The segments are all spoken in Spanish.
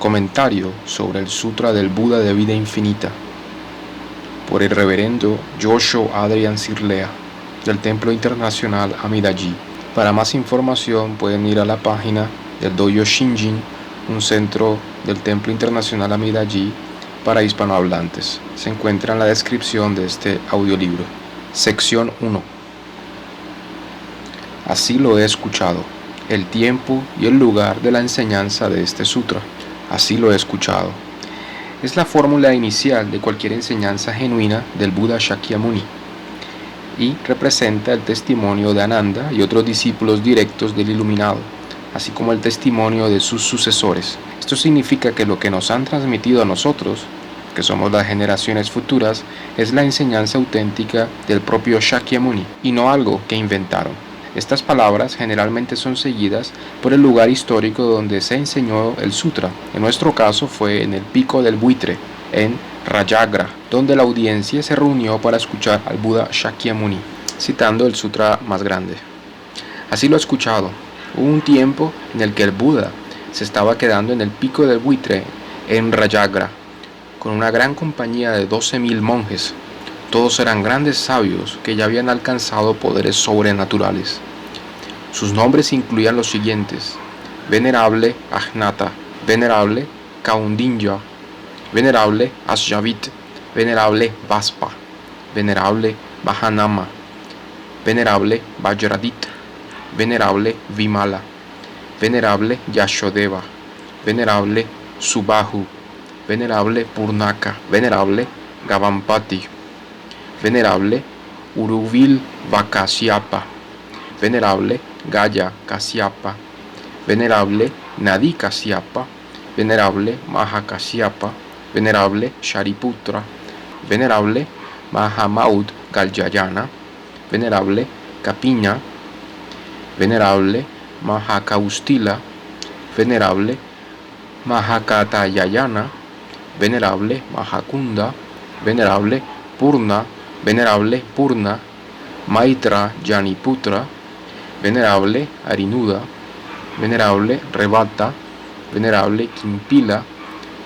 Comentario sobre el Sutra del Buda de Vida Infinita por el reverendo Joshua Adrian Cirlea del Templo Internacional Amidaji. Para más información pueden ir a la página del Dojo Shinjin, un centro del Templo Internacional Amidaji para hispanohablantes. Se encuentra en la descripción de este audiolibro. Sección 1. Así lo he escuchado. El tiempo y el lugar de la enseñanza de este sutra. Así lo he escuchado. Es la fórmula inicial de cualquier enseñanza genuina del Buda Shakyamuni y representa el testimonio de Ananda y otros discípulos directos del iluminado, así como el testimonio de sus sucesores. Esto significa que lo que nos han transmitido a nosotros, que somos las generaciones futuras, es la enseñanza auténtica del propio Shakyamuni y no algo que inventaron. Estas palabras generalmente son seguidas por el lugar histórico donde se enseñó el sutra. En nuestro caso fue en el Pico del Buitre, en Rajagra, donde la audiencia se reunió para escuchar al Buda Shakyamuni, citando el sutra más grande. Así lo he escuchado. Hubo un tiempo en el que el Buda se estaba quedando en el Pico del Buitre, en Rajagra, con una gran compañía de 12,000 monjes. Todos eran grandes sabios que ya habían alcanzado poderes sobrenaturales. Sus nombres incluían los siguientes: Venerable Ajnata, Venerable Kaundinya, Venerable Asjavit, Venerable Vaspa, Venerable Vahanama, Venerable Vajradit, Venerable Vimala, Venerable Yashodeva, Venerable Subahu, Venerable Purnaka, Venerable Gavampati, Venerable Uruvil Vakasyapa, Venerable Gaya Kasyapa, Venerable Nadi Kasyapa, Venerable Mahakasyapa, Venerable Shariputra, Venerable Mahamaud Galyayana, Venerable Kapiña, Venerable Mahakaustila, Venerable Mahakatayayana, Venerable Mahakunda, Venerable Purna, Venerable Purna, Maitra Janiputra, Venerable Arinuda, Venerable Rebata, Venerable Kimpila,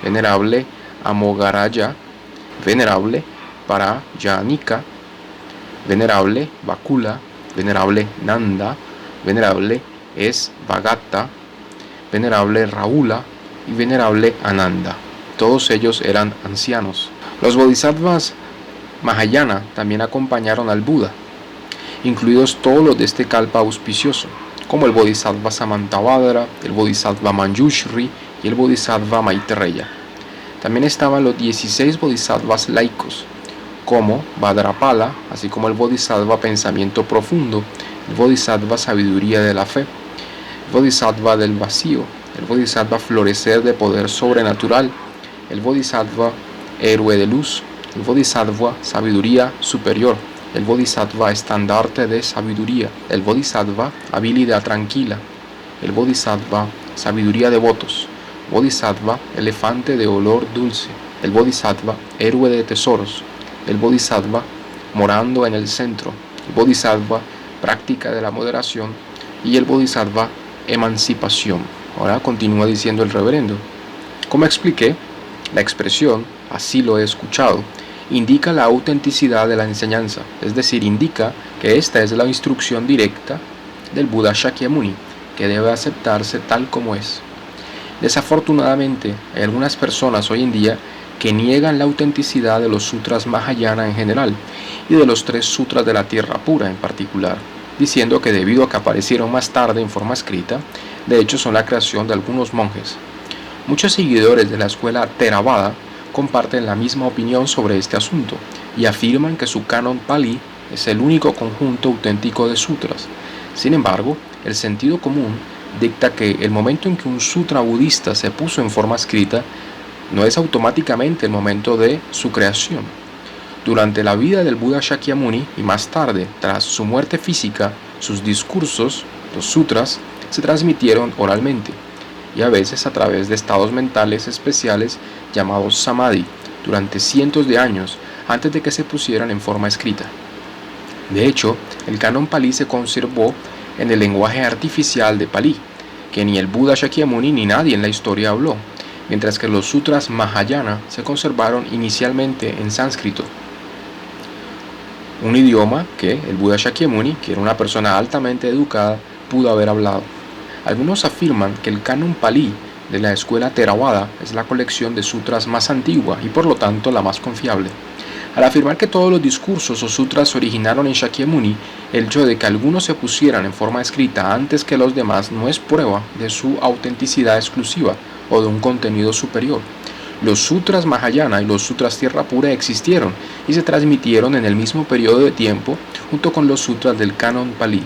Venerable Amogaraya, Venerable Parayanika, Venerable Bakula, Venerable Nanda, Venerable Esvagata, Venerable Raula y Venerable Ananda. Todos ellos eran ancianos. Los bodhisattvas Mahayana también acompañaron al Buda, incluidos todos los de este kalpa auspicioso, como el bodhisattva Samantabhadra, el bodhisattva Manjushri y el bodhisattva Maitreya. También estaban los 16 bodhisattvas laicos, como Bhadrapala, así como el bodhisattva Pensamiento Profundo, el bodhisattva Sabiduría de la Fe, el bodhisattva del Vacío, el bodhisattva Florecer de Poder Sobrenatural, el bodhisattva Héroe de Luz, el bodhisattva Sabiduría Superior, el bodhisattva Estandarte de Sabiduría, el bodhisattva Habilidad Tranquila, el bodhisattva Sabiduría de Votos, bodhisattva Elefante de Olor Dulce, el bodhisattva Héroe de Tesoros, el bodhisattva Morando en el Centro, el bodhisattva Práctica de la Moderación y el bodhisattva Emancipación. Ahora continúa diciendo el reverendo: como expliqué, la expresión "así lo he escuchado" indica la autenticidad de la enseñanza, es decir, indica que esta es la instrucción directa del Buda Shakyamuni, que debe aceptarse tal como es. Desafortunadamente, hay algunas personas hoy en día que niegan la autenticidad de los sutras Mahayana en general y de los 3 sutras de la Tierra Pura en particular, diciendo que debido a que aparecieron más tarde en forma escrita, de hecho son la creación de algunos monjes. Muchos seguidores de la escuela Theravada comparten la misma opinión sobre este asunto y afirman que su canon Pali es el único conjunto auténtico de sutras. Sin embargo, el sentido común dicta que el momento en que un sutra budista se puso en forma escrita no es automáticamente el momento de su creación. Durante la vida del Buda Shakyamuni y más tarde, tras su muerte física, sus discursos, los sutras, se transmitieron oralmente y a veces a través de estados mentales especiales llamados samadhi durante cientos de años antes de que se pusieran en forma escrita. De hecho, el canon Pali se conservó en el lenguaje artificial de Pali, que ni el Buda Shakyamuni ni nadie en la historia habló, mientras que los sutras Mahayana se conservaron inicialmente en sánscrito, un idioma que el Buda Shakyamuni, que era una persona altamente educada, pudo haber hablado. Algunos afirman que el canon Pali de la escuela Theravada es la colección de sutras más antigua y por lo tanto la más confiable. Al afirmar que todos los discursos o sutras se originaron en Shakyamuni, el hecho de que algunos se pusieran en forma escrita antes que los demás no es prueba de su autenticidad exclusiva o de un contenido superior. Los sutras Mahayana y los sutras Tierra Pura existieron y se transmitieron en el mismo periodo de tiempo junto con los sutras del canon Pali.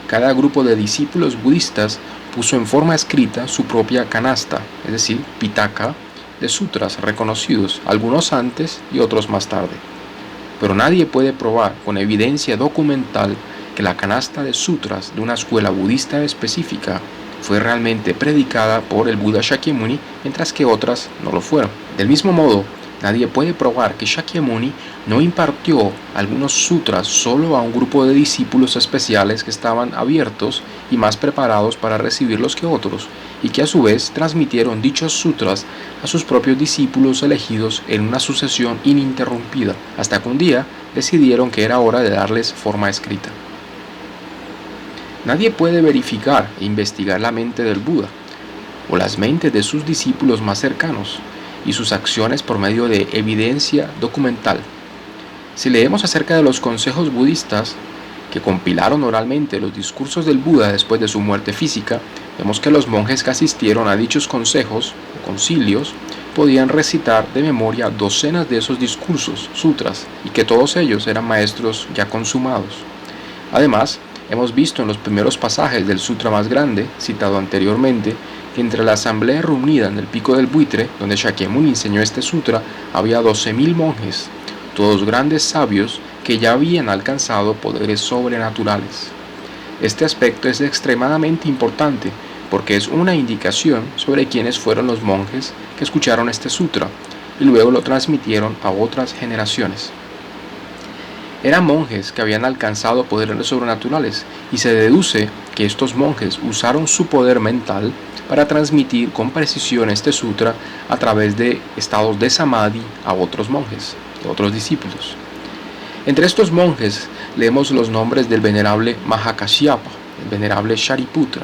Cada grupo de discípulos budistas puso en forma escrita su propia canasta, es decir, pitaka, de sutras reconocidos, algunos antes y otros más tarde. Pero nadie puede probar con evidencia documental que la canasta de sutras de una escuela budista específica fue realmente predicada por el Buda Shakyamuni, mientras que otras no lo fueron. Del mismo modo, nadie puede probar que Shakyamuni no impartió algunos sutras solo a un grupo de discípulos especiales que estaban abiertos y más preparados para recibirlos que otros, y que a su vez transmitieron dichos sutras a sus propios discípulos elegidos en una sucesión ininterrumpida, hasta que un día decidieron que era hora de darles forma escrita. Nadie puede verificar e investigar la mente del Buda, o las mentes de sus discípulos más cercanos, y sus acciones por medio de evidencia documental. Si leemos acerca de los consejos budistas que compilaron oralmente los discursos del Buda después de su muerte física, vemos que los monjes que asistieron a dichos consejos o concilios podían recitar de memoria docenas de esos discursos, sutras, y que todos ellos eran maestros ya consumados. Además, hemos visto en los primeros pasajes del sutra más grande, citado anteriormente, que entre la asamblea reunida en el Pico del Buitre, donde Shakyamuni enseñó este sutra, había 12.000 monjes, todos grandes sabios que ya habían alcanzado poderes sobrenaturales. Este aspecto es extremadamente importante porque es una indicación sobre quiénes fueron los monjes que escucharon este sutra y luego lo transmitieron a otras generaciones. Eran monjes que habían alcanzado poderes sobrenaturales y se deduce que estos monjes usaron su poder mental para transmitir con precisión este sutra a través de estados de samadhi a otros monjes, a otros discípulos. Entre estos monjes leemos los nombres del venerable Mahakasyapa, el venerable Shariputra,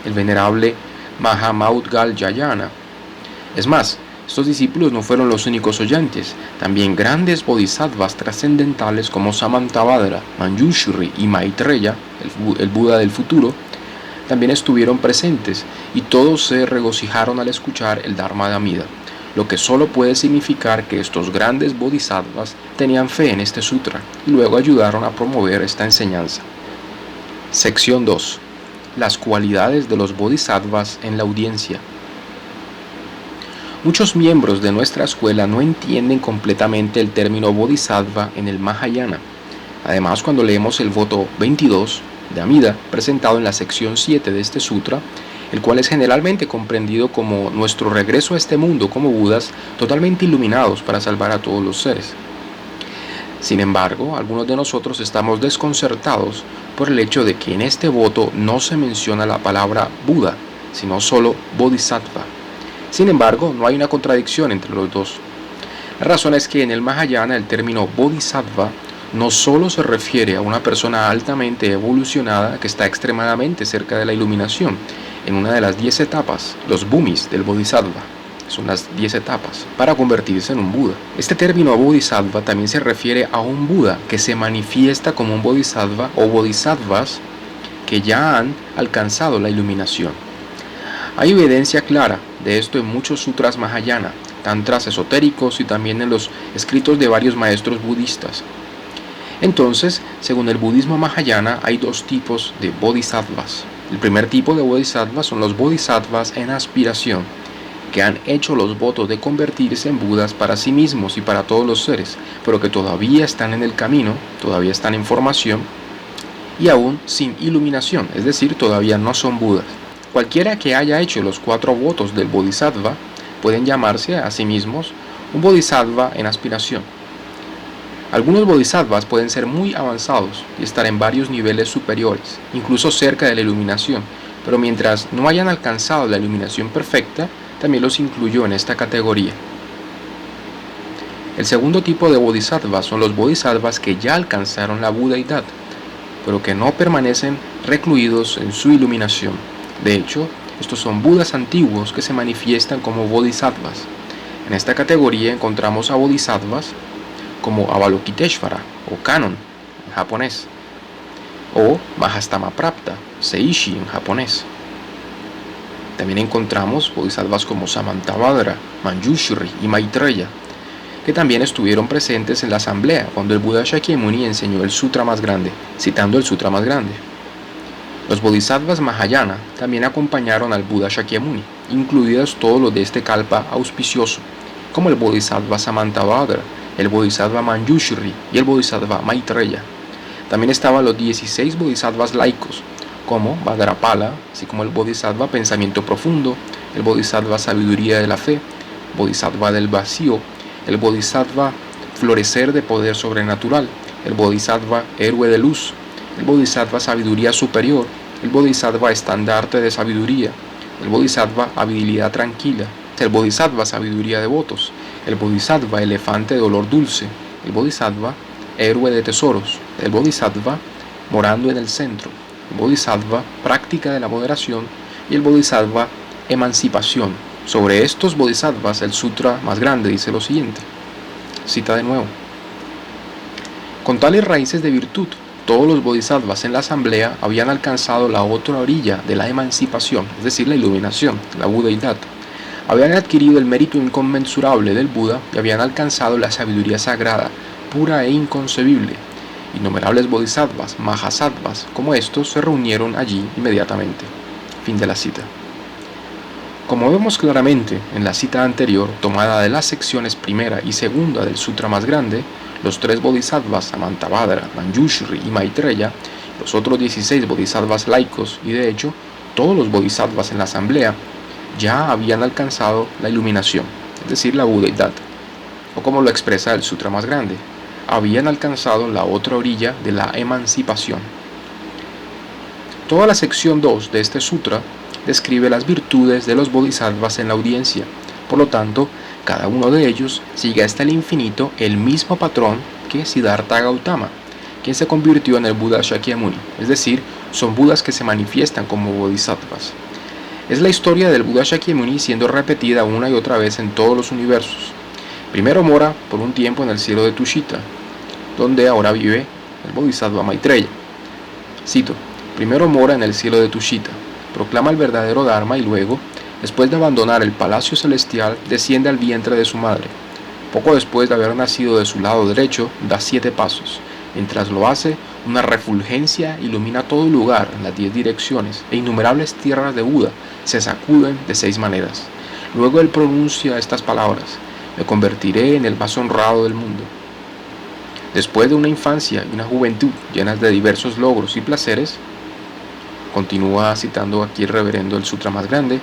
el venerable Mahamaudgalyayana. Es más, estos discípulos no fueron los únicos oyentes, también grandes bodhisattvas trascendentales como Samantabhadra, Manjushri y Maitreya, el Buda del futuro, también estuvieron presentes y todos se regocijaron al escuchar el Dharma de Amida, lo que solo puede significar que estos grandes bodhisattvas tenían fe en este sutra y luego ayudaron a promover esta enseñanza. Sección 2. Las cualidades de los bodhisattvas en la audiencia. Muchos miembros de nuestra escuela no entienden completamente el término bodhisattva en el Mahayana. Además, cuando leemos el voto 22 de Amida, presentado en la sección 7 de este sutra, el cual es generalmente comprendido como nuestro regreso a este mundo como Budas, totalmente iluminados para salvar a todos los seres. Sin embargo, algunos de nosotros estamos desconcertados por el hecho de que en este voto no se menciona la palabra Buda, sino solo Bodhisattva. Sin embargo, no hay una contradicción entre los dos. La razón es que en el Mahayana el término Bodhisattva no solo se refiere a una persona altamente evolucionada que está extremadamente cerca de la iluminación, en una de las 10 etapas, los bhumis del Bodhisattva, son las 10 etapas, para convertirse en un Buda. Este término Bodhisattva también se refiere a un Buda que se manifiesta como un Bodhisattva o Bodhisattvas que ya han alcanzado la iluminación. Hay evidencia clara de esto en muchos sutras Mahayana, tantras esotéricos y también en los escritos de varios maestros budistas. Entonces, según el budismo Mahayana, hay dos tipos de bodhisattvas. El primer tipo de bodhisattvas son los bodhisattvas en aspiración, que han hecho los votos de convertirse en Budas para sí mismos y para todos los seres, pero que todavía están en el camino, todavía están en formación y aún sin iluminación, es decir, todavía no son Budas. Cualquiera que haya hecho los 4 votos del bodhisattva pueden llamarse a sí mismos un bodhisattva en aspiración. Algunos bodhisattvas pueden ser muy avanzados y estar en varios niveles superiores, incluso cerca de la iluminación, pero mientras no hayan alcanzado la iluminación perfecta, también los incluyó en esta categoría. El segundo tipo de bodhisattvas son los bodhisattvas que ya alcanzaron la budeidad, pero que no permanecen recluidos en su iluminación. De hecho, estos son budas antiguos que se manifiestan como bodhisattvas. En esta categoría encontramos a bodhisattvas como Avalokiteshvara o Kannon en japonés, o Mahastamaprapta, Seishi en japonés. También encontramos bodhisattvas como Samantabhadra, Manjushri y Maitreya, que también estuvieron presentes en la asamblea cuando el Buda Shakyamuni enseñó el sutra más grande, citando el sutra más grande. Los bodhisattvas Mahayana también acompañaron al Buda Shakyamuni, incluidos todos los de este kalpa auspicioso, como el bodhisattva Samantabhadra, el bodhisattva Manjushri y el bodhisattva Maitreya. También estaban los 16 bodhisattvas laicos, como Bhadrapala, así como el bodhisattva Pensamiento Profundo, el bodhisattva Sabiduría de la Fe, bodhisattva del Vacío, el bodhisattva Florecer de Poder Sobrenatural, el bodhisattva Héroe de Luz, el bodhisattva Sabiduría Superior, el bodhisattva Estandarte de Sabiduría, el bodhisattva Habilidad Tranquila, el bodhisattva Sabiduría de Votos, el bodhisattva Elefante de Olor Dulce, el bodhisattva Héroe de Tesoros, el bodhisattva Morando en el Centro, el bodhisattva Práctica de la Moderación y el bodhisattva Emancipación. Sobre estos bodhisattvas, el sutra más grande dice lo siguiente, cita de nuevo: con tales raíces de virtud, todos los bodhisattvas en la asamblea habían alcanzado la otra orilla de la emancipación, es decir, la iluminación, la budeidad. Habían adquirido el mérito inconmensurable del Buda y habían alcanzado la sabiduría sagrada, pura e inconcebible. Innumerables bodhisattvas, mahasattvas, como estos, se reunieron allí inmediatamente. Fin de la cita. Como vemos claramente en la cita anterior, tomada de las secciones primera y segunda del sutra más grande, los 3 bodhisattvas Samantabhadra, Manjushri y Maitreya, los otros 16 bodhisattvas laicos y de hecho todos los bodhisattvas en la asamblea ya habían alcanzado la iluminación, es decir, la budeidad, o como lo expresa el sutra más grande, habían alcanzado la otra orilla de la emancipación. Toda la sección 2 de este sutra describe las virtudes de los bodhisattvas en la audiencia. Por lo tanto, cada uno de ellos sigue hasta el infinito el mismo patrón que Siddhartha Gautama, quien se convirtió en el Buda Shakyamuni, es decir, son budas que se manifiestan como bodhisattvas. Es la historia del Buda Shakyamuni siendo repetida una y otra vez en todos los universos. Primero mora por un tiempo en el cielo de Tushita, donde ahora vive el bodhisattva Maitreya. Cito: primero mora en el cielo de Tushita, proclama el verdadero Dharma y luego, después de abandonar el palacio celestial, desciende al vientre de su madre. Poco después de haber nacido de su lado derecho, da 7 pasos. Mientras lo hace, una refulgencia ilumina todo lugar en las 10 direcciones e innumerables tierras de Buda se sacuden de 6 maneras. Luego él pronuncia estas palabras: me convertiré en el más honrado del mundo. Después de una infancia y una juventud llenas de diversos logros y placeres, continúa citando aquí el reverendo el sutra más grande,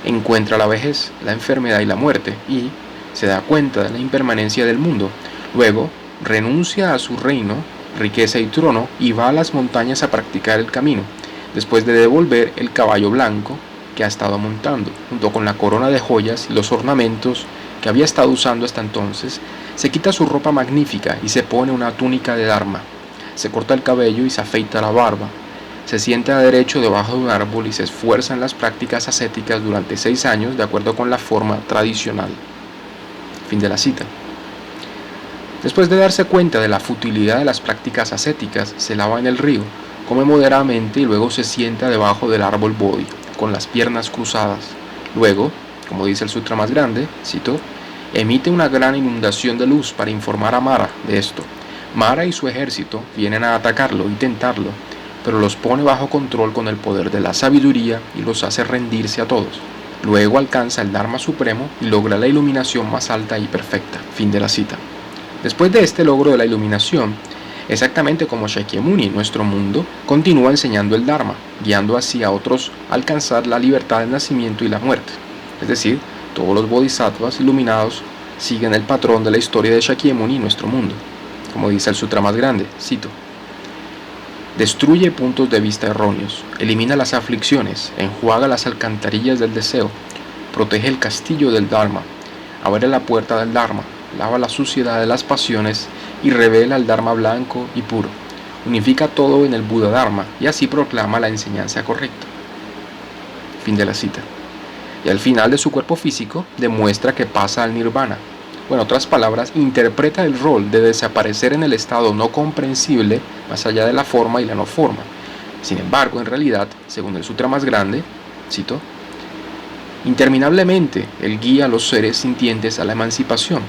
encuentra la vejez, la enfermedad y la muerte y se da cuenta de la impermanencia del mundo. Luego renuncia a su reino, riqueza y trono y va a las montañas a practicar el camino, después de devolver el caballo blanco que ha estado montando, junto con la corona de joyas y los ornamentos que había estado usando hasta entonces. Se quita su ropa magnífica y se pone una túnica de Dharma, se corta el cabello y se afeita la barba, se sienta derecho debajo de un árbol y se esfuerza en las prácticas ascéticas durante 6 años de acuerdo con la forma tradicional. Fin de la cita. Después de darse cuenta de la futilidad de las prácticas ascéticas, se lava en el río, come moderadamente y luego se sienta debajo del árbol Bodhi, con las piernas cruzadas. Luego, como dice el sutra más grande, cito, emite una gran inundación de luz para informar a Mara de esto. Mara y su ejército vienen a atacarlo y tentarlo, pero los pone bajo control con el poder de la sabiduría y los hace rendirse a todos. Luego alcanza el Dharma supremo y logra la iluminación más alta y perfecta. Fin de la cita. Después de este logro de la iluminación, exactamente como Shakyamuni, nuestro mundo continúa enseñando el Dharma, guiando así a otros a alcanzar la libertad del nacimiento y la muerte. Es decir, todos los bodhisattvas iluminados siguen el patrón de la historia de Shakyamuni, nuestro mundo. Como dice el sutra más grande, cito, destruye puntos de vista erróneos, elimina las aflicciones, enjuaga las alcantarillas del deseo, protege el castillo del Dharma, abre la puerta del Dharma, lava la suciedad de las pasiones y revela el Dharma blanco y puro. Unifica todo en el Buda Dharma y así proclama la enseñanza correcta. Fin de la cita. Y al final de su cuerpo físico demuestra que pasa al nirvana. O en otras palabras, interpreta el rol de desaparecer en el estado no comprensible más allá de la forma y la no forma. Sin embargo, en realidad, según el sutra más grande, cito, interminablemente él guía a los seres sintientes a la emancipación,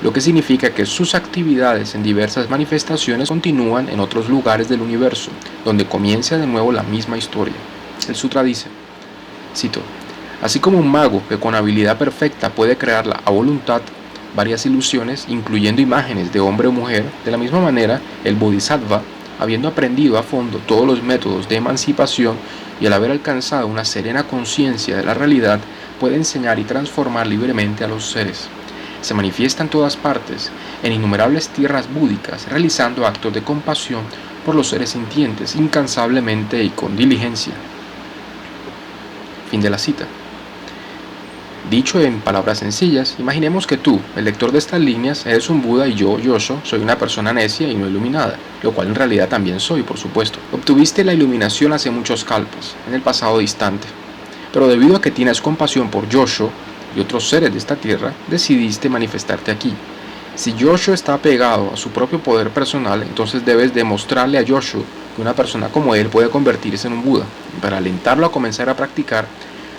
lo que significa que sus actividades en diversas manifestaciones continúan en otros lugares del universo, donde comienza de nuevo la misma historia. El sutra dice, cito, así como un mago que con habilidad perfecta puede crear a voluntad varias ilusiones, incluyendo imágenes de hombre o mujer, de la misma manera, el bodhisattva, habiendo aprendido a fondo todos los métodos de emancipación y al haber alcanzado una serena conciencia de la realidad, puede enseñar y transformar libremente a los seres. Se manifiesta en todas partes, en innumerables tierras búdicas, realizando actos de compasión por los seres sintientes, incansablemente y con diligencia. Fin de la cita. Dicho en palabras sencillas, imaginemos que tú, el lector de estas líneas, eres un Buda y yo, Yosho, soy una persona necia y no iluminada, lo cual en realidad también soy, por supuesto. Obtuviste la iluminación hace muchos kalpas, en el pasado distante, pero debido a que tienes compasión por Yosho y otros seres de esta tierra, decidiste manifestarte aquí. Si Yosho está apegado a su propio poder personal, entonces debes demostrarle a Yosho que una persona como él puede convertirse en un Buda. Para alentarlo a comenzar a practicar,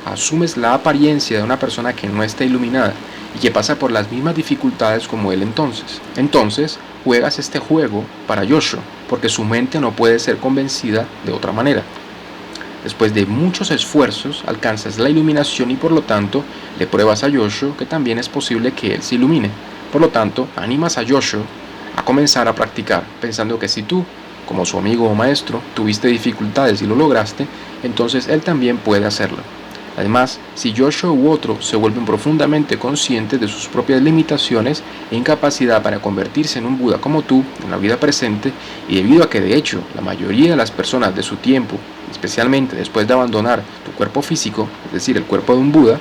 asumes la apariencia de una persona que no está iluminada y que pasa por las mismas dificultades como él entonces. Entonces, juegas este juego para Yosho, porque su mente no puede ser convencida de otra manera. Después de muchos esfuerzos, alcanzas la iluminación y por lo tanto, le pruebas a Yosho que también es posible que él se ilumine. Por lo tanto, animas a Yosho a comenzar a practicar, pensando que si tú, como su amigo o maestro, tuviste dificultades y lo lograste, entonces él también puede hacerlo. Además, si Yosho u otro se vuelven profundamente conscientes de sus propias limitaciones e incapacidad para convertirse en un Buda como tú en la vida presente, y debido a que de hecho la mayoría de las personas de su tiempo, especialmente después de abandonar tu cuerpo físico, es decir, el cuerpo de un Buda,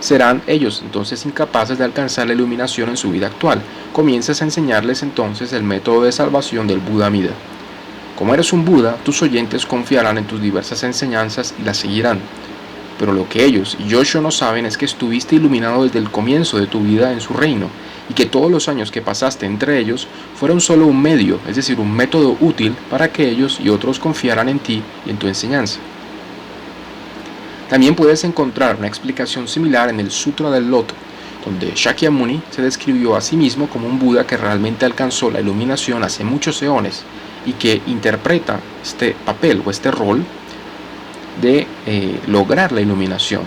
serán ellos entonces incapaces de alcanzar la iluminación en su vida actual, comienzas a enseñarles entonces el método de salvación del Buda Amida. Como eres un Buda, tus oyentes confiarán en tus diversas enseñanzas y las seguirán. Pero lo que ellos y Yosho no saben es que estuviste iluminado desde el comienzo de tu vida en su reino, y que todos los años que pasaste entre ellos fueron solo un medio, es decir, un método útil para que ellos y otros confiaran en ti y en tu enseñanza. También puedes encontrar una explicación similar en el Sutra del Loto, donde Shakyamuni se describió a sí mismo como un Buda que realmente alcanzó la iluminación hace muchos eones y que interpreta este papel o este rol de lograr la iluminación,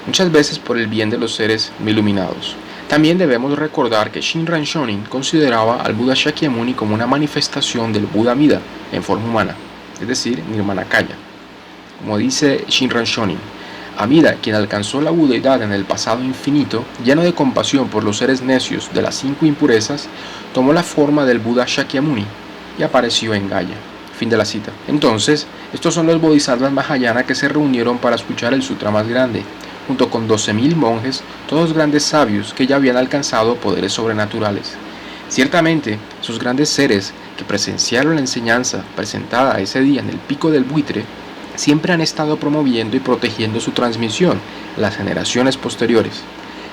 muchas veces por el bien de los seres no iluminados. También debemos recordar que Shinran Shonin consideraba al Buda Shakyamuni como una manifestación del Buda Amida en forma humana, es decir, Nirmanakaya. Como dice Shinran Shonin, Amida, quien alcanzó la budeidad en el pasado infinito, lleno de compasión por los seres necios de las 5 impurezas, tomó la forma del Buda Shakyamuni y apareció en Gaya. Fin de la cita. Entonces, estos son los bodhisattvas Mahayana que se reunieron para escuchar el sutra más grande, junto con 12.000 monjes, todos grandes sabios que ya habían alcanzado poderes sobrenaturales. Ciertamente, esos grandes seres que presenciaron la enseñanza presentada ese día en el pico del buitre, siempre han estado promoviendo y protegiendo su transmisión a las generaciones posteriores.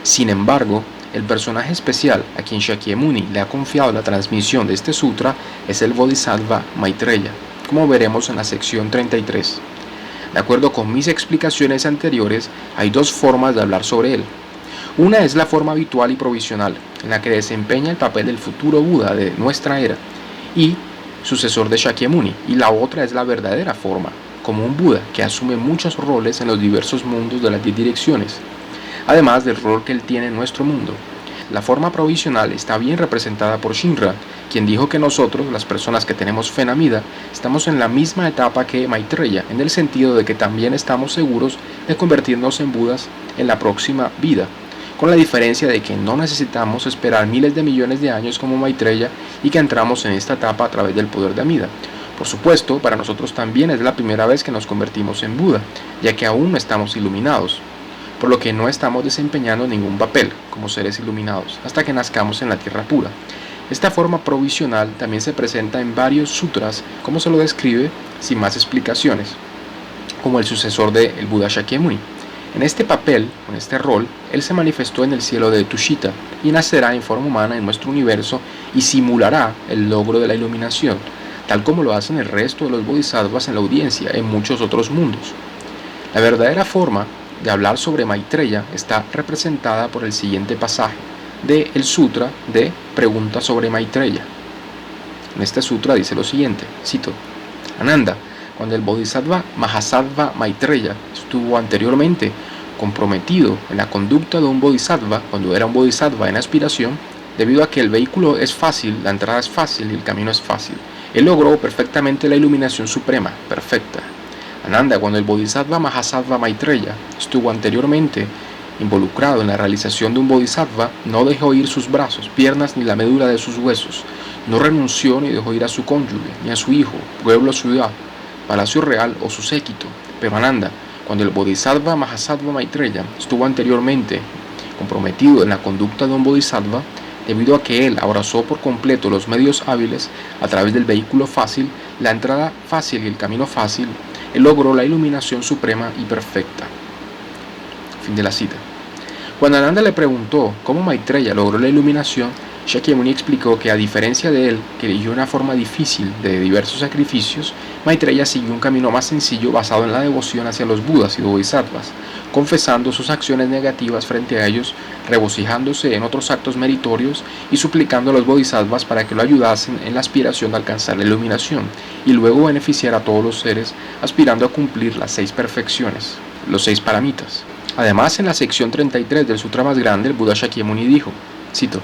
Sin embargo, el personaje especial a quien Shakyamuni le ha confiado la transmisión de este sutra es el Bodhisattva Maitreya, como veremos en la sección 33. De acuerdo con mis explicaciones anteriores, hay 2 formas de hablar sobre él. Una es la forma habitual y provisional, en la que desempeña el papel del futuro Buda de nuestra era y sucesor de Shakyamuni, y la otra es la verdadera forma, como un Buda que asume muchos roles en los diversos mundos de las 10 direcciones, además del rol que él tiene en nuestro mundo. La forma provisional está bien representada por Shinra, quien dijo que nosotros, las personas que tenemos fe en Amida, estamos en la misma etapa que Maitreya, en el sentido de que también estamos seguros de convertirnos en Budas en la próxima vida, con la diferencia de que no necesitamos esperar miles de millones de años como Maitreya y que entramos en esta etapa a través del poder de Amida. Por supuesto, para nosotros también es la primera vez que nos convertimos en Buda, ya que aún no estamos iluminados. por lo que no estamos desempeñando ningún papel como seres iluminados hasta que nazcamos en la tierra pura. Esta forma provisional también se presenta en varios sutras, como se lo describe sin más explicaciones, como el sucesor del Buda Shakyamuni. En este papel, en este rol, él se manifestó en el cielo de Tushita y nacerá en forma humana en nuestro universo y simulará el logro de la iluminación, tal como lo hacen el resto de los bodhisattvas en la audiencia en muchos otros mundos. La verdadera forma de hablar sobre Maitreya está representada por el siguiente pasaje del Sutra de Preguntas sobre Maitreya. En este sutra dice lo siguiente, cito: Ananda, cuando el bodhisattva Mahasattva Maitreya estuvo anteriormente comprometido en la conducta de un bodhisattva, cuando era un bodhisattva en aspiración, debido a que el vehículo es fácil, la entrada es fácil y el camino es fácil, él logró perfectamente la iluminación suprema, perfecta. Ananda, cuando el bodhisattva Mahasattva Maitreya estuvo anteriormente involucrado en la realización de un bodhisattva, no dejó ir sus brazos, piernas ni la médula de sus huesos, no renunció ni dejó ir a su cónyuge, ni a su hijo, pueblo, ciudad, palacio real o su séquito. Pero Ananda, cuando el bodhisattva Mahasattva Maitreya estuvo anteriormente comprometido en la conducta de un bodhisattva, debido a que él abrazó por completo los medios hábiles a través del vehículo fácil, la entrada fácil y el camino fácil, él logró la iluminación suprema y perfecta. Fin de la cita. Cuando Ananda le preguntó cómo Maitreya logró la iluminación, Shakyamuni explicó que, a diferencia de él, que eligió una forma difícil de diversos sacrificios, Maitreya siguió un camino más sencillo basado en la devoción hacia los Budas y Bodhisattvas, confesando sus acciones negativas frente a ellos, regocijándose en otros actos meritorios y suplicando a los Bodhisattvas para que lo ayudasen en la aspiración de alcanzar la iluminación, y luego beneficiar a todos los seres, aspirando a cumplir las 6 perfecciones, los 6 paramitas. Además, en la sección 33 del Sutra más grande, el Buda Shakyamuni dijo, cito: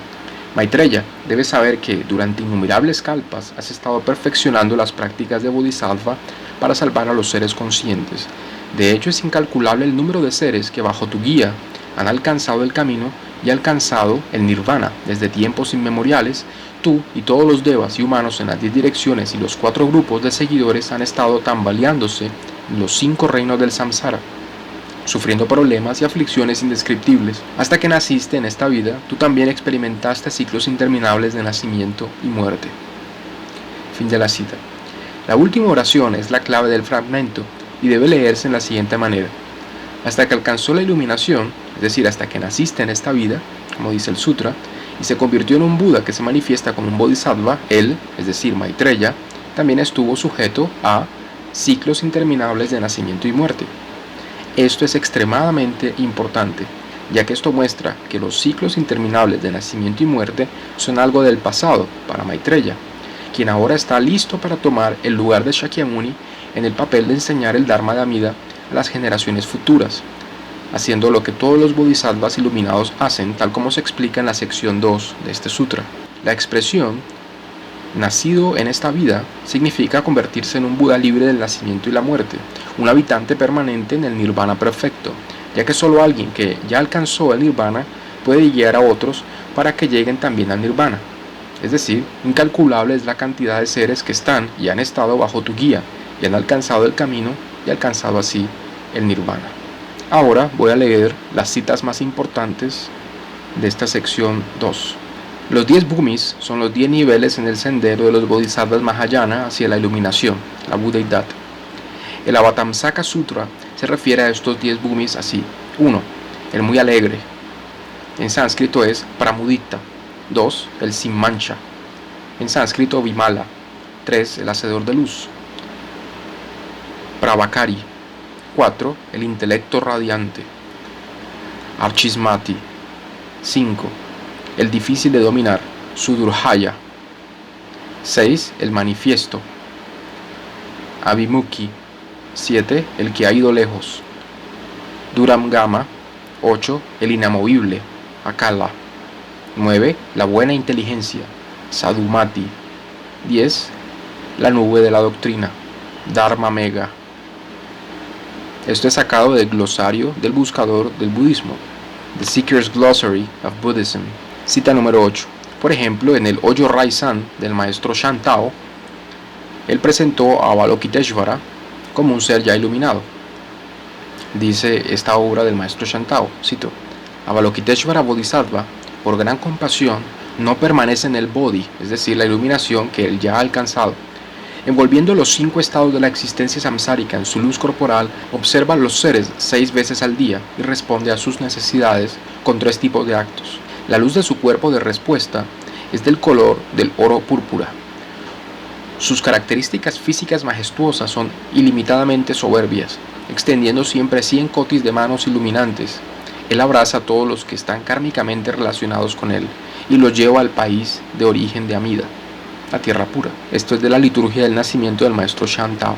Maitreya, debes saber que durante innumerables kalpas has estado perfeccionando las prácticas de Bodhisattva para salvar a los seres conscientes. De hecho, es incalculable el número de seres que bajo tu guía han alcanzado el camino y alcanzado el nirvana desde tiempos inmemoriales. Tú y todos los devas y humanos en las 10 direcciones y los 4 grupos de seguidores han estado tambaleándose en los 5 reinos del samsara, sufriendo problemas y aflicciones indescriptibles. Hasta que naciste en esta vida, tú también experimentaste ciclos interminables de nacimiento y muerte. Fin de la cita. La última oración es la clave del fragmento y debe leerse en la siguiente manera: hasta que alcanzó la iluminación, es decir, hasta que naciste en esta vida, como dice el sutra, y se convirtió en un Buda que se manifiesta como un Bodhisattva, él, es decir, Maitreya, también estuvo sujeto a ciclos interminables de nacimiento y muerte. Esto es extremadamente importante, ya que esto muestra que los ciclos interminables de nacimiento y muerte son algo del pasado para Maitreya, quien ahora está listo para tomar el lugar de Shakyamuni en el papel de enseñar el Dharma de Amida a las generaciones futuras, haciendo lo que todos los bodhisattvas iluminados hacen, tal como se explica en la sección 2 de este sutra. La expresión nacido en esta vida significa convertirse en un Buda libre del nacimiento y la muerte, un habitante permanente en el nirvana perfecto, ya que solo alguien que ya alcanzó el nirvana puede guiar a otros para que lleguen también al nirvana. Es decir, incalculable es la cantidad de seres que están y han estado bajo tu guía y han alcanzado el camino y alcanzado así el nirvana. Ahora voy a leer las citas más importantes de esta sección 2. Los 10 bhumis son los 10 niveles en el sendero de los bodhisattvas Mahayana hacia la iluminación, la budeidad. El Avatamsaka Sutra se refiere a estos 10 bhumis así: 1. El muy alegre, en sánscrito es Pramudita. 2. El sin mancha, en sánscrito Vimala. 3. El hacedor de luz, Pravakari. 4. El intelecto radiante, Archismati. 5. El difícil de dominar, Sudurjaya. 6. El manifiesto, Abhimukhi. 7. El que ha ido lejos, Duramgama. 8. El inamovible, Akala. 9. La buena inteligencia, Sadhumati. 10. La nube de la doctrina, Dharma Mega. Esto es sacado del glosario del buscador del budismo, The Seeker's Glossary of Buddhism. Cita número 8. Por ejemplo, en el Oyo Rai-san del maestro Shantao, él presentó a Avalokiteshvara como un ser ya iluminado. Dice esta obra del maestro Shantao, cito: Avalokiteshvara Bodhisattva, por gran compasión, no permanece en el bodhi, es decir, la iluminación que él ya ha alcanzado. Envolviendo los 5 estados de la existencia samsárica en su luz corporal, observa a los seres 6 veces al día y responde a sus necesidades con 3 tipos de actos. La luz de su cuerpo de respuesta es del color del oro púrpura. Sus características físicas majestuosas son ilimitadamente soberbias, extendiendo siempre 100 cotis de manos iluminantes. Él abraza a todos los que están kármicamente relacionados con él y los lleva al país de origen de Amida, la tierra pura. Esto es de la liturgia del nacimiento del maestro Shantao.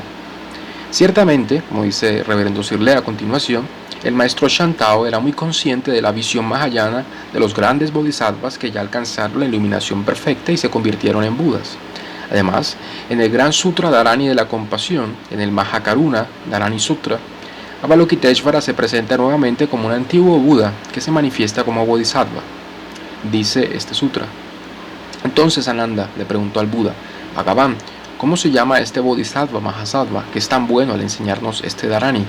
Ciertamente, como dice Reverendo Sirle a continuación, el maestro Shantao era muy consciente de la visión mahayana de los grandes bodhisattvas que ya alcanzaron la iluminación perfecta y se convirtieron en Budas. Además, en el Gran Sutra Dharani de la Compasión, en el Mahakaruna Dharani Sutra, Avalokiteshvara se presenta nuevamente como un antiguo Buda que se manifiesta como bodhisattva. Dice este sutra: entonces Ananda le preguntó al Buda: Bhagavan, ¿cómo se llama este bodhisattva Mahasattva que es tan bueno al enseñarnos este Dharani?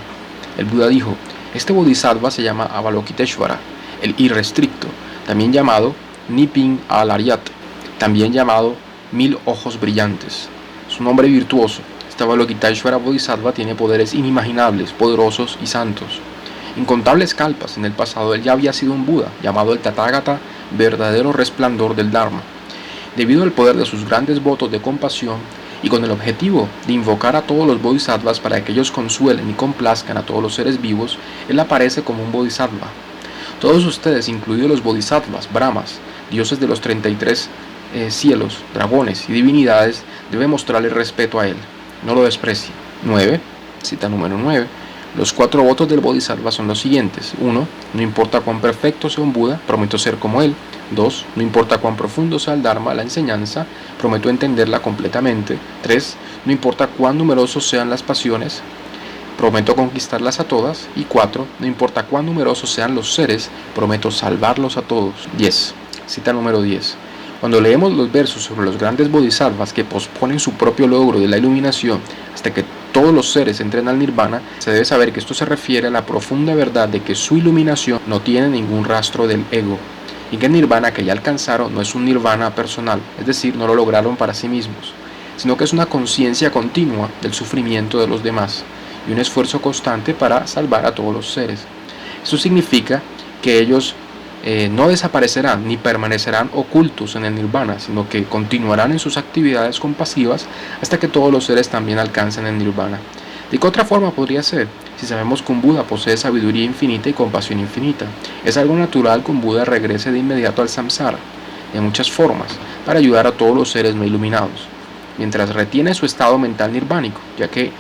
El Buda dijo: este bodhisattva se llama Avalokiteshvara, el irrestricto, también llamado Nipin Alaryat, también llamado 1000 ojos brillantes. Su nombre virtuoso, este Avalokiteshvara Bodhisattva, tiene poderes inimaginables, poderosos y santos. Incontables kalpas en el pasado él ya había sido un Buda, llamado el Tathagata, verdadero resplandor del Dharma. Debido al poder de sus grandes votos de compasión y con el objetivo de invocar a todos los bodhisattvas para que ellos consuelen y complazcan a todos los seres vivos, él aparece como un bodhisattva. Todos ustedes, incluidos los bodhisattvas, brahmas, dioses de los 33 cielos, dragones y divinidades, deben mostrarle respeto a él, no lo desprecie. 9, cita número 9. Los 4 votos del bodhisattva son los siguientes: 1. No importa cuán perfecto sea un Buda, prometo ser como él. 2. No importa cuán profundo sea el Dharma, la enseñanza, prometo entenderla completamente. 3. No importa cuán numerosos sean las pasiones, prometo conquistarlas a todas. Y 4. No importa cuán numerosos sean los seres, prometo salvarlos a todos. 10. Cita número 10. Cuando leemos los versos sobre los grandes bodhisattvas que posponen su propio logro de la iluminación hasta que todos los seres entren al nirvana, se debe saber que esto se refiere a la profunda verdad de que su iluminación no tiene ningún rastro del ego, y que el nirvana que ya alcanzaron no es un nirvana personal, es decir, no lo lograron para sí mismos, sino que es una conciencia continua del sufrimiento de los demás y un esfuerzo constante para salvar a todos los seres. Esto significa que ellos no desaparecerán ni permanecerán ocultos en el nirvana, sino que continuarán en sus actividades compasivas hasta que todos los seres también alcancen el nirvana. ¿De qué otra forma podría ser? Si sabemos que un Buda posee sabiduría infinita y compasión infinita, es algo natural que un Buda regrese de inmediato al samsara, de muchas formas, para ayudar a todos los seres no iluminados, mientras retiene su estado mental nirvánico, ya que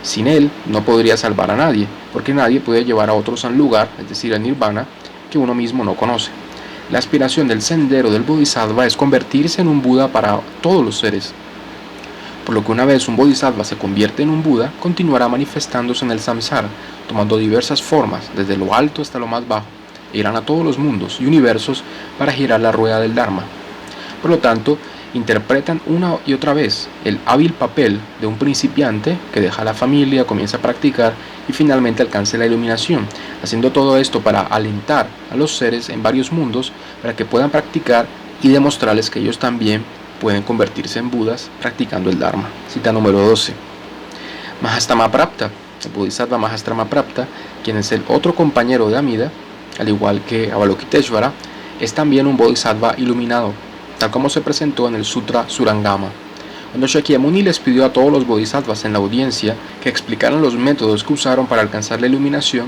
sin él no podría salvar a nadie, porque nadie puede llevar a otros a un lugar, es decir, al nirvana, que uno mismo no conoce. La aspiración del sendero del bodhisattva es convertirse en un Buda para todos los seres, por lo que una vez un bodhisattva se convierte en un Buda, continuará manifestándose en el samsara, tomando diversas formas, desde lo alto hasta lo más bajo, e irán a todos los mundos y universos para girar la rueda del Dharma. Por lo tanto, interpretan una y otra vez el hábil papel de un principiante que deja la familia, comienza a practicar y finalmente alcanza la iluminación, haciendo todo esto para alentar a los seres en varios mundos para que puedan practicar y demostrarles que ellos también pueden convertirse en Budas practicando el Dharma. Cita número 12. Mahastamaprapta, el Bodhisattva Mahastamaprapta, quien es el otro compañero de Amida, al igual que Avalokiteshvara, es también un Bodhisattva iluminado, tal como se presentó en el Sutra Surangama. Cuando Shakyamuni les pidió a todos los bodhisattvas en la audiencia que explicaran los métodos que usaron para alcanzar la iluminación,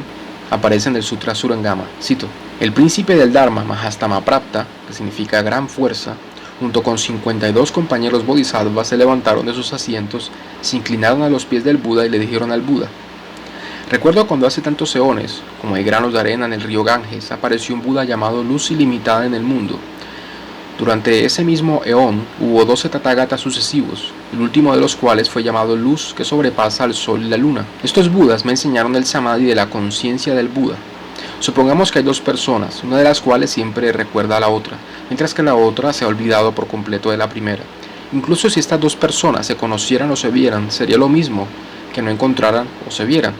aparece en el Sutra Surangama. Cito: el príncipe del Dharma, Mahastamaprapta, que significa gran fuerza, junto con 52 compañeros bodhisattvas se levantaron de sus asientos, se inclinaron a los pies del Buda y le dijeron al Buda: recuerdo cuando hace tantos eones, como hay granos de arena en el río Ganges, apareció un Buda llamado Luz Ilimitada en el mundo. Durante ese mismo eón hubo 12 Tathagatas sucesivos, el último de los cuales fue llamado Luz que sobrepasa al sol y la luna. Estos Budas me enseñaron el Samadhi de la conciencia del Buda. Supongamos que hay 2 personas, una de las cuales siempre recuerda a la otra, mientras que la otra se ha olvidado por completo de la primera. Incluso si estas 2 personas se conocieran o se vieran, sería lo mismo que no encontraran o se vieran.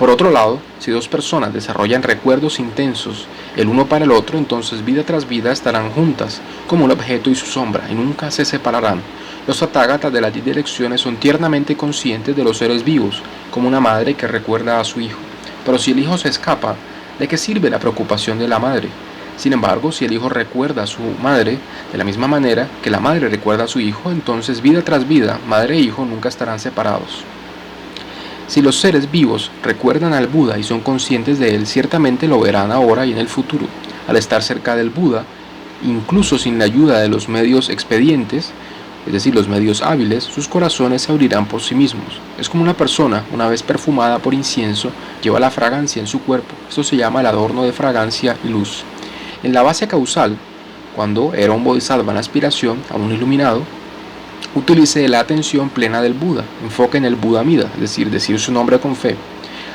Por otro lado, si dos personas desarrollan recuerdos intensos el uno para el otro, entonces vida tras vida estarán juntas, como un objeto y su sombra, y nunca se separarán. Los Tathagatas de las 10 direcciones son tiernamente conscientes de los seres vivos, como una madre que recuerda a su hijo. Pero si el hijo se escapa, ¿de qué sirve la preocupación de la madre? Sin embargo, si el hijo recuerda a su madre de la misma manera que la madre recuerda a su hijo, entonces vida tras vida, madre e hijo nunca estarán separados. Si los seres vivos recuerdan al Buda y son conscientes de él, ciertamente lo verán ahora y en el futuro. Al estar cerca del Buda, incluso sin la ayuda de los medios expedientes, es decir, los medios hábiles, sus corazones se abrirán por sí mismos. Es como una persona, una vez perfumada por incienso, lleva la fragancia en su cuerpo. Esto se llama el adorno de fragancia y luz. En la base causal, cuando era un bodhisattva en aspiración a un iluminado, utilice la atención plena del Buda, enfoque en el Buda Mida, es decir su nombre con fe.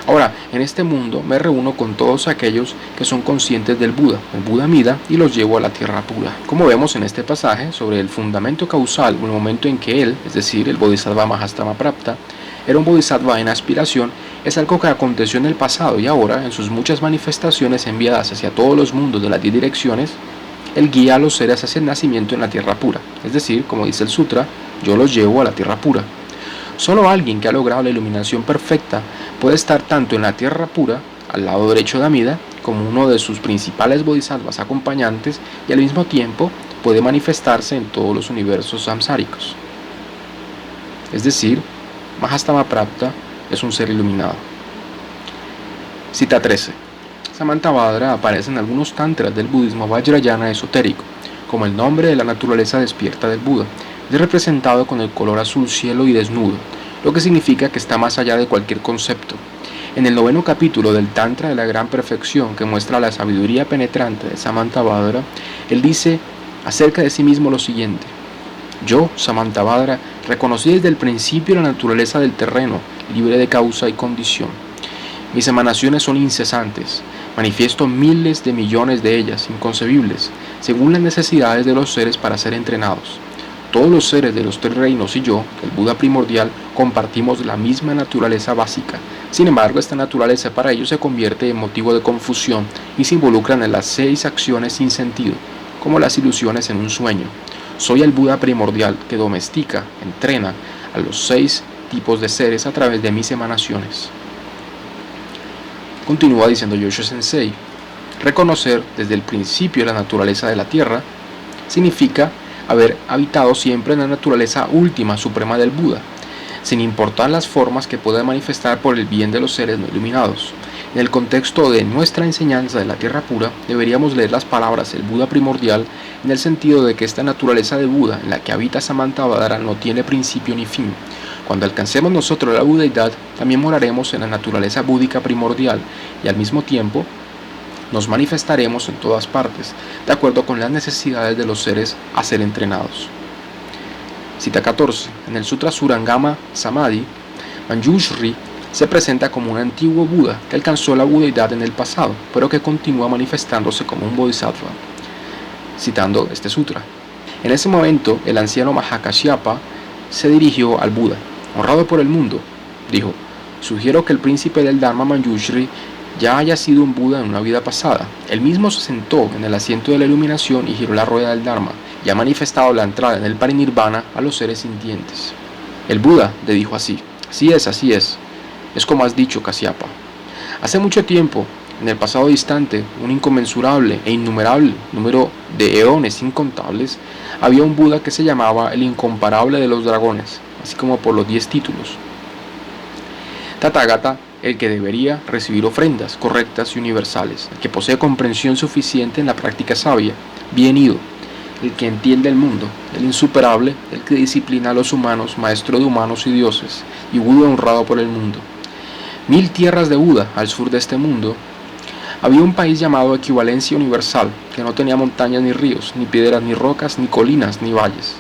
Ahora, en este mundo me reúno con todos aquellos que son conscientes del Buda, el Buda Mida, y los llevo a la tierra pura. Como vemos en este pasaje sobre el fundamento causal, el momento en que él, es decir, el Bodhisattva Mahastamaprapta, era un bodhisattva en aspiración, es algo que aconteció en el pasado y ahora, en sus muchas manifestaciones enviadas hacia todos los mundos de las 10 direcciones, él guía a los seres hacia el nacimiento en la tierra pura. Es decir, como dice el sutra, yo los llevo a la tierra pura. Solo alguien que ha logrado la iluminación perfecta puede estar tanto en la tierra pura, al lado derecho de Amida, como uno de sus principales bodhisattvas acompañantes, y al mismo tiempo puede manifestarse en todos los universos samsáricos. Es decir, Mahastamaprapta es un ser iluminado. Cita 13. Samantabhadra aparece en algunos tantras del budismo vajrayana esotérico, como el nombre de la naturaleza despierta del Buda. Es representado con el color azul cielo y desnudo, lo que significa que está más allá de cualquier concepto. En el 9º capítulo del Tantra de la Gran Perfección, que muestra la sabiduría penetrante de Samantabhadra, él dice acerca de sí mismo lo siguiente: yo, Samantabhadra, reconocí desde el principio la naturaleza del terreno, libre de causa y condición. Mis emanaciones son incesantes, manifiesto miles de millones de ellas, inconcebibles, según las necesidades de los seres para ser entrenados. Todos los seres de los 3 reinos y yo, el Buda primordial, compartimos la misma naturaleza básica. Sin embargo, esta naturaleza para ellos se convierte en motivo de confusión y se involucran en las 6 acciones sin sentido, como las ilusiones en un sueño. Soy el Buda primordial que domestica, entrena a los 6 tipos de seres a través de mis emanaciones. Continúa diciendo Yosho Sensei: reconocer desde el principio la naturaleza de la tierra significa haber habitado siempre en la naturaleza última suprema del Buda, sin importar las formas que pueda manifestar por el bien de los seres no iluminados. En el contexto de nuestra enseñanza de la tierra pura, deberíamos leer las palabras del Buda primordial en el sentido de que esta naturaleza de Buda en la que habita Samantabhadra no tiene principio ni fin. Cuando alcancemos nosotros la budeidad, también moraremos en la naturaleza búdica primordial y al mismo tiempo nos manifestaremos en todas partes, de acuerdo con las necesidades de los seres a ser entrenados. Cita 14. En el Sutra Surangama Samadhi, Manjushri se presenta como un antiguo Buda que alcanzó la budeidad en el pasado, pero que continúa manifestándose como un bodhisattva. Citando este sutra: en ese momento, el anciano Mahakashyapa se dirigió al Buda. Honrado por el mundo, dijo: sugiero que el príncipe del Dharma Manjushri ya haya sido un Buda en una vida pasada. Él mismo se sentó en el asiento de la iluminación y giró la rueda del Dharma, y ha manifestado la entrada en el parinirvana a los seres sintientes. El Buda le dijo así: así es como has dicho, Kasyapa. Hace mucho tiempo, en el pasado distante, un inconmensurable e innumerable número de eones incontables, había un Buda que se llamaba el incomparable de los dragones, así como por los 10 títulos. Tathagata, el que debería recibir ofrendas correctas y universales, el que posee comprensión suficiente en la práctica sabia, bien ido, el que entiende el mundo, el insuperable, el que disciplina a los humanos, maestro de humanos y dioses, y Buda honrado por el mundo. 1000 tierras de Buda al sur de este mundo, había un país llamado Equivalencia Universal, que no tenía montañas ni ríos, ni piedras ni rocas, ni colinas ni valles.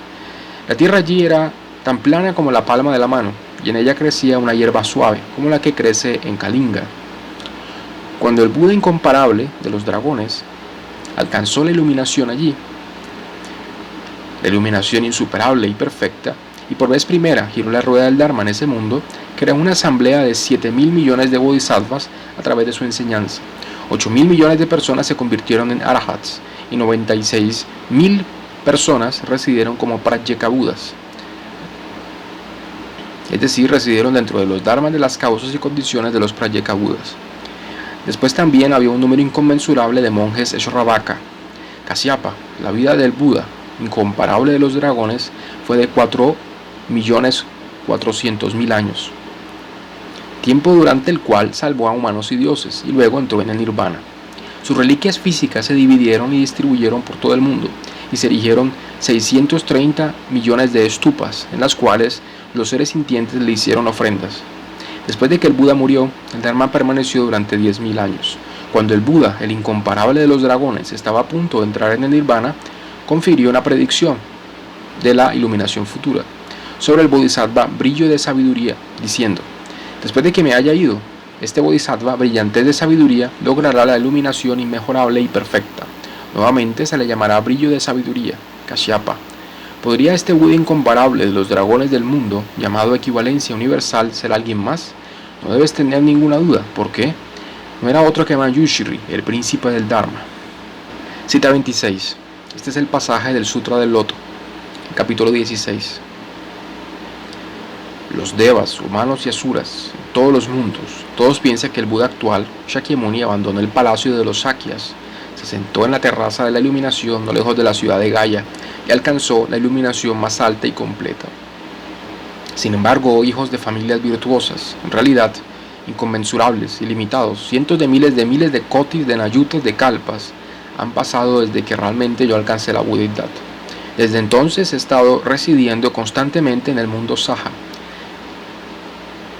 La tierra allí era tan plana como la palma de la mano, y en ella crecía una hierba suave, como la que crece en Kalinga. Cuando el Buda incomparable de los dragones alcanzó la iluminación allí, la iluminación insuperable y perfecta, y por vez primera giró la rueda del Dharma en ese mundo, creó una asamblea de 7.000 millones de bodhisattvas a través de su enseñanza. 8.000 millones de personas se convirtieron en arahats y 96.000 personas residieron como pratyekabuddhas, es decir, residieron dentro de los dharmas de las causas y condiciones de los pratyekabuddhas. Después también había un número inconmensurable de monjes Sravaka. Kasyapa, la vida del Buda, incomparable de los dragones, fue de 4.400.000 años, tiempo durante el cual salvó a humanos y dioses, y luego entró en el nirvana. Sus reliquias físicas se dividieron y distribuyeron por todo el mundo, y se erigieron 630 millones de estupas, en las cuales los seres sintientes le hicieron ofrendas. Después de que el Buda murió, el Dharma permaneció durante 10.000 años. Cuando el Buda, el incomparable de los dragones, estaba a punto de entrar en el nirvana, confirió una predicción de la iluminación futura sobre el bodhisattva brillo de sabiduría, diciendo: después de que me haya ido, este bodhisattva brillantez de sabiduría logrará la iluminación inmejorable y perfecta. Nuevamente se le llamará brillo de sabiduría, Kasyapa. ¿Podría este Buda incomparable de los dragones del mundo, llamado equivalencia universal, ser alguien más? No debes tener ninguna duda. ¿Por qué? No era otro que Manjushri, el príncipe del Dharma. Cita 26. Este es el pasaje del Sutra del Loto, capítulo 16. Los devas, humanos y asuras, en todos los mundos, todos piensan que el Buda actual, Shakyamuni, abandonó el palacio de los Sakyas, se sentó en la terraza de la iluminación no lejos de la ciudad de Gaya y alcanzó la iluminación más alta y completa. Sin embargo, hijos de familias virtuosas, en realidad inconmensurables, ilimitados, cientos de miles de kotis, de nayutas, de kalpas, han pasado desde que realmente yo alcancé la Buddhidad. Desde entonces he estado residiendo constantemente en el mundo Saha,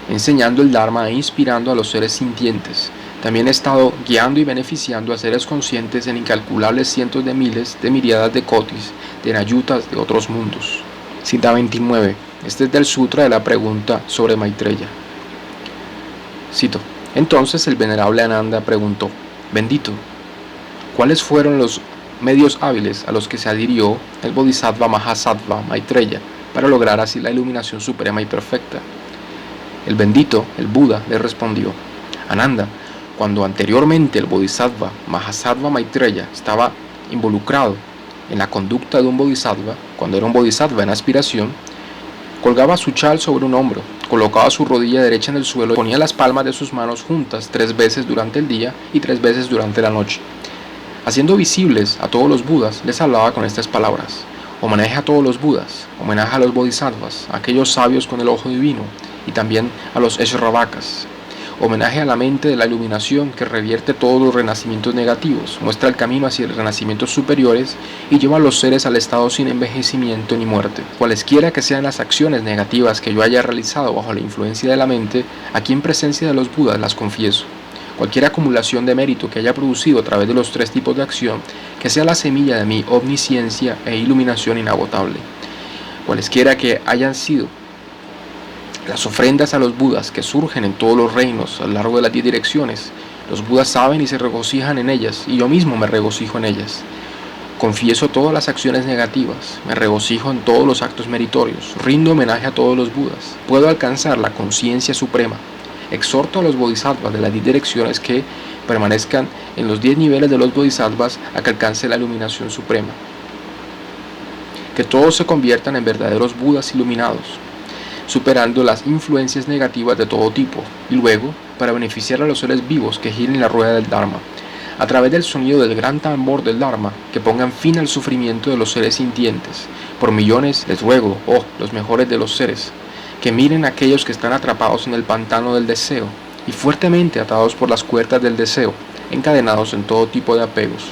enseñando el Dharma e inspirando a los seres sintientes. También he estado guiando y beneficiando a seres conscientes en incalculables cientos de miles de miriadas de kotis, de nayutas de otros mundos. Cita 29. Este es del Sutra de la pregunta sobre Maitreya. Cito: entonces el venerable Ananda preguntó: bendito, ¿cuáles fueron los medios hábiles a los que se adhirió el Bodhisattva Mahasattva Maitreya para lograr así la iluminación suprema y perfecta? El bendito, el Buda, le respondió: Ananda, cuando anteriormente el Bodhisattva Mahasattva Maitreya estaba involucrado en la conducta de un Bodhisattva, cuando era un Bodhisattva en aspiración, colgaba su chal sobre un hombro, colocaba su rodilla derecha en el suelo y ponía las palmas de sus manos juntas 3 veces durante el día y 3 veces durante la noche. Haciendo visibles a todos los Budas, les hablaba con estas palabras: homenaje a todos los Budas, homenaje a los Bodhisattvas, a aquellos sabios con el ojo divino, y también a los Shravakas. Homenaje a la mente de la iluminación que revierte todos los renacimientos negativos, muestra el camino hacia los renacimientos superiores y lleva a los seres al estado sin envejecimiento ni muerte. Cualesquiera que sean las acciones negativas que yo haya realizado bajo la influencia de la mente, aquí en presencia de los Budas las confieso. Cualquier acumulación de mérito que haya producido a través de los 3 tipos de acción, que sea la semilla de mi omnisciencia e iluminación inagotable. Cualesquiera que hayan sido las ofrendas a los Budas que surgen en todos los reinos a lo largo de las 10 direcciones, los Budas saben y se regocijan en ellas, y yo mismo me regocijo en ellas. Confieso todas las acciones negativas, me regocijo en todos los actos meritorios, rindo homenaje a todos los Budas, puedo alcanzar la conciencia suprema. Exhorto a los Bodhisattvas de las 10 direcciones que permanezcan en los 10 niveles de los Bodhisattvas a que alcance la iluminación suprema. Que todos se conviertan en verdaderos Budas iluminados, superando las influencias negativas de todo tipo, y luego, para beneficiar a los seres vivos que giren la rueda del Dharma, a través del sonido del gran tambor del Dharma, que pongan fin al sufrimiento de los seres sintientes. Por millones les ruego, oh, los mejores de los seres, que miren a aquellos que están atrapados en el pantano del deseo, y fuertemente atados por las cuerdas del deseo, encadenados en todo tipo de apegos.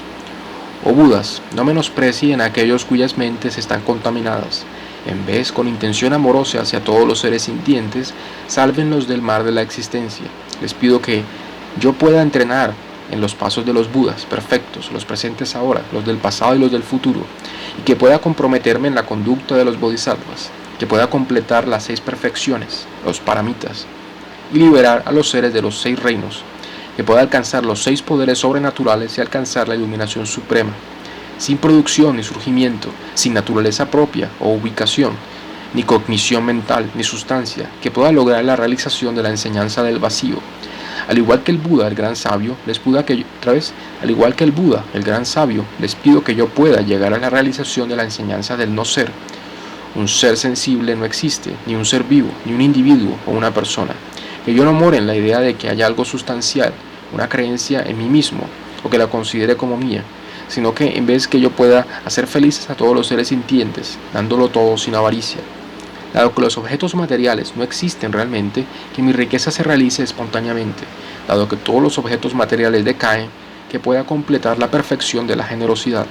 Oh Budas, no menosprecien a aquellos cuyas mentes están contaminadas. En vez, con intención amorosa hacia todos los seres sintientes, sálvenlos del mar de la existencia. Les pido que yo pueda entrenar en los pasos de los Budas perfectos, los presentes ahora, los del pasado y los del futuro, y que pueda comprometerme en la conducta de los Bodhisattvas, que pueda completar las 6 perfecciones, los paramitas, y liberar a los seres de los 6 reinos, que pueda alcanzar los 6 poderes sobrenaturales y alcanzar la iluminación suprema, sin producción ni surgimiento, sin naturaleza propia o ubicación, ni cognición mental, ni sustancia, que pueda lograr la realización de la enseñanza del vacío. Al igual que el Buda, el gran sabio, al igual que el Buda, el gran sabio, les pido que yo pueda llegar a la realización de la enseñanza del no ser. Un ser sensible no existe, ni un ser vivo, ni un individuo o una persona. Que yo no more en la idea de que haya algo sustancial, una creencia en mí mismo, o que la considere como mía, sino que en vez que yo pueda hacer felices a todos los seres sintientes, dándolo todo sin avaricia. Dado que los objetos materiales no existen realmente, que mi riqueza se realice espontáneamente. Dado que todos los objetos materiales decaen, que pueda completar la perfección de la generosidad.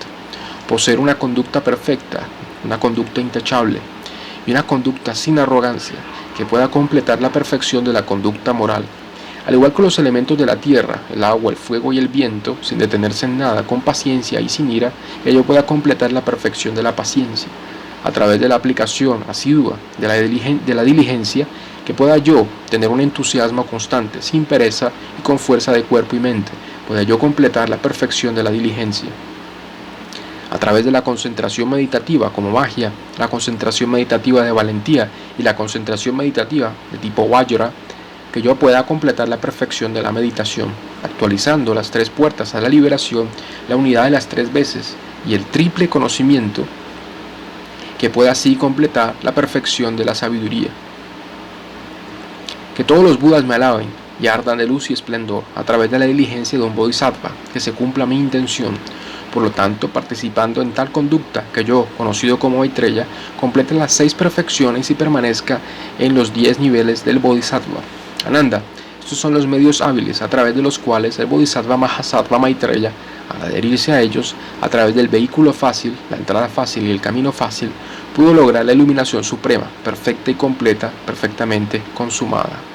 Poseer una conducta perfecta, una conducta intachable, y una conducta sin arrogancia, que pueda completar la perfección de la conducta moral. Al igual que los elementos de la tierra, el agua, el fuego y el viento, sin detenerse en nada, con paciencia y sin ira, que yo pueda completar la perfección de la paciencia. A través de la aplicación asidua de la diligencia, que pueda yo tener un entusiasmo constante, sin pereza y con fuerza de cuerpo y mente, pueda yo completar la perfección de la diligencia. A través de la concentración meditativa como magia, la concentración meditativa de valentía y la concentración meditativa de tipo Vajra, que yo pueda completar la perfección de la meditación, actualizando las 3 puertas a la liberación, la unidad de las 3 veces y el triple conocimiento, que pueda así completar la perfección de la sabiduría. Que todos los Budas me alaben y ardan de luz y esplendor a través de la diligencia de un Bodhisattva, que se cumpla mi intención. Por lo tanto, participando en tal conducta que yo, conocido como Maitreya, complete las 6 perfecciones y permanezca en los 10 niveles del Bodhisattva. Ananda, estos son los medios hábiles a través de los cuales el Bodhisattva Mahasattva Maitreya, al adherirse a ellos, a través del vehículo fácil, la entrada fácil y el camino fácil, pudo lograr la iluminación suprema, perfecta y completa, perfectamente consumada.